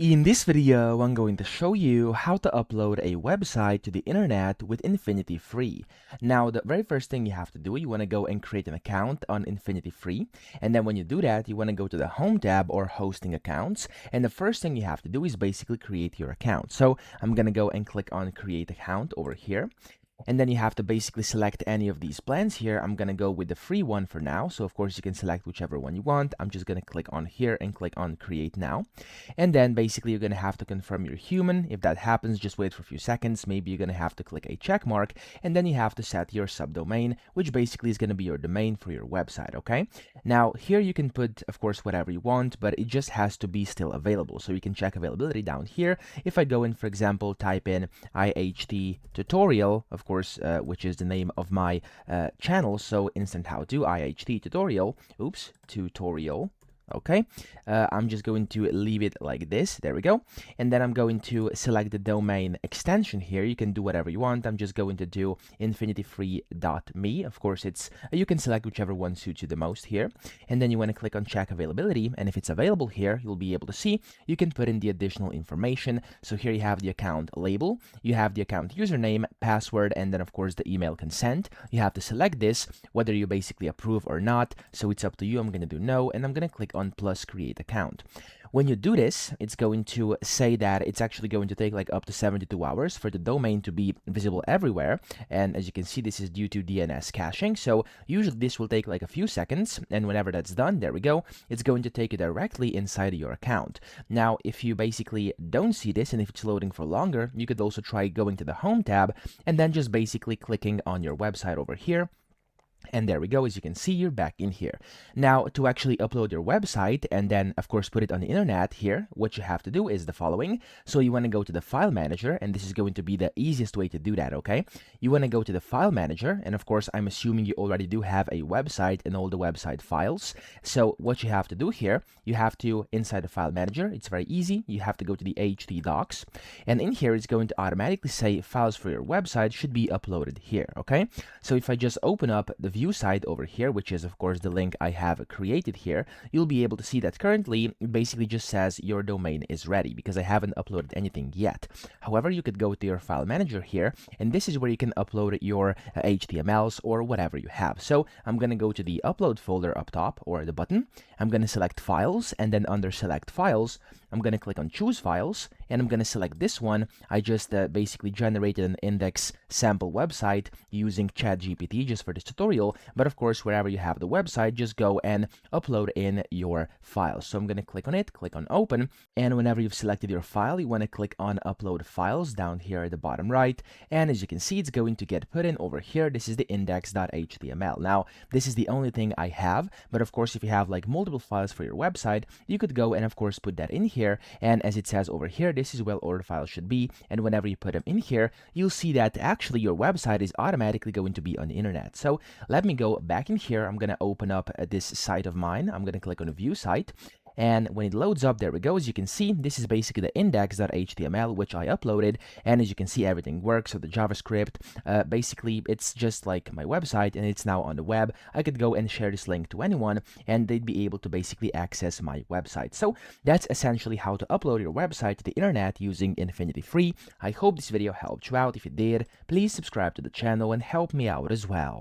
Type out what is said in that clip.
In this video, I'm going to show you how to upload a website to the internet with InfinityFree. Now, the very first thing you have to do, you want to go and create an account on InfinityFree. And then when you do that, you want to go to the Home tab or Hosting Accounts. And the first thing you have to do is basically create your account. So I'm going to go and click on Create Account over here. And then you have to basically select any of these plans here. I'm going to go with the free one for now. So of course you can select whichever one you want. I'm just going to click on here and click on create now. And then basically you're going to have to confirm you're human. If that happens, just wait for a few seconds. Maybe you're going to have to click a check mark, and then you have to set your subdomain, which basically is going to be your domain for your website. Okay. Now here you can put, of course, whatever you want, but it just has to be still available. So you can check availability down here. If I go in, for example, type in IHT tutorial, of course, which is the name of my channel. So instant how to IHT tutorial, tutorial. Okay, I'm just going to leave it like this. There we go. And then I'm going to select the domain extension here. You can do whatever you want. I'm just going to do infinityfree.me. Of course, you can select whichever one suits you the most here. And then you want to click on check availability. And if it's available here, you'll be able to see you can put in the additional information. So here you have the account label, you have the account username, password, and then of course the email consent. You have to select this, whether you basically approve or not. So it's up to you. I'm going to do no, and I'm going to click on plus create account. When you do this, it's going to say that it's actually going to take like up to 72 hours for the domain to be visible everywhere. And as you can see, this is due to DNS caching. So usually this will take like a few seconds. And whenever that's done, there we go. It's going to take you directly inside of your account. Now, if you basically don't see this and if it's loading for longer, you could also try going to the Home tab and then just basically clicking on your website over here. And there we go. As you can see, you're back in here. Now, to actually upload your website and then, of course, put it on the internet here, what you have to do is the following. So you want to go to the file manager, and this is going to be the easiest way to do that, okay? You want to go to the file manager, and of course, I'm assuming you already do have a website and all the website files. So what you have to do here, you have to, inside the file manager, it's very easy. You have to go to the htdocs, and in here, it's going to automatically say files for your website should be uploaded here, okay? So if I just open up the view site over here, which is of course the link I have created here, you'll be able to see that currently it basically just says your domain is ready because I haven't uploaded anything yet. However, you could go to your file manager here, and this is where you can upload your HTMLs or whatever you have. So I'm going to go to the upload folder up top, or the button. I'm going to select files, and then under select files, I'm going to click on choose files, and I'm going to select this one. I just basically generated an index sample website using ChatGPT just for this tutorial. But of course, wherever you have the website, just go and upload in your files. So I'm going to click on it, click on open. And whenever you've selected your file, you want to click on upload files down here at the bottom right. And as you can see, it's going to get put in over here. This is the index.html. Now, this is the only thing I have. But of course, if you have like multiple files for your website, you could go and of course put that in here. And as it says over here, this is where all the files should be. And whenever you put them in here, you'll see that actually your website is automatically going to be on the internet. So let me go back in here. I'm going to open up this site of mine. I'm going to click on view site. And when it loads up, there we go. As you can see, this is basically the index.html, which I uploaded. And as you can see, everything works. So the JavaScript, basically, it's just like my website, and it's now on the web. I could go and share this link to anyone, and they'd be able to basically access my website. So that's essentially how to upload your website to the internet using InfinityFree. I hope this video helped you out. If it did, please subscribe to the channel and help me out as well.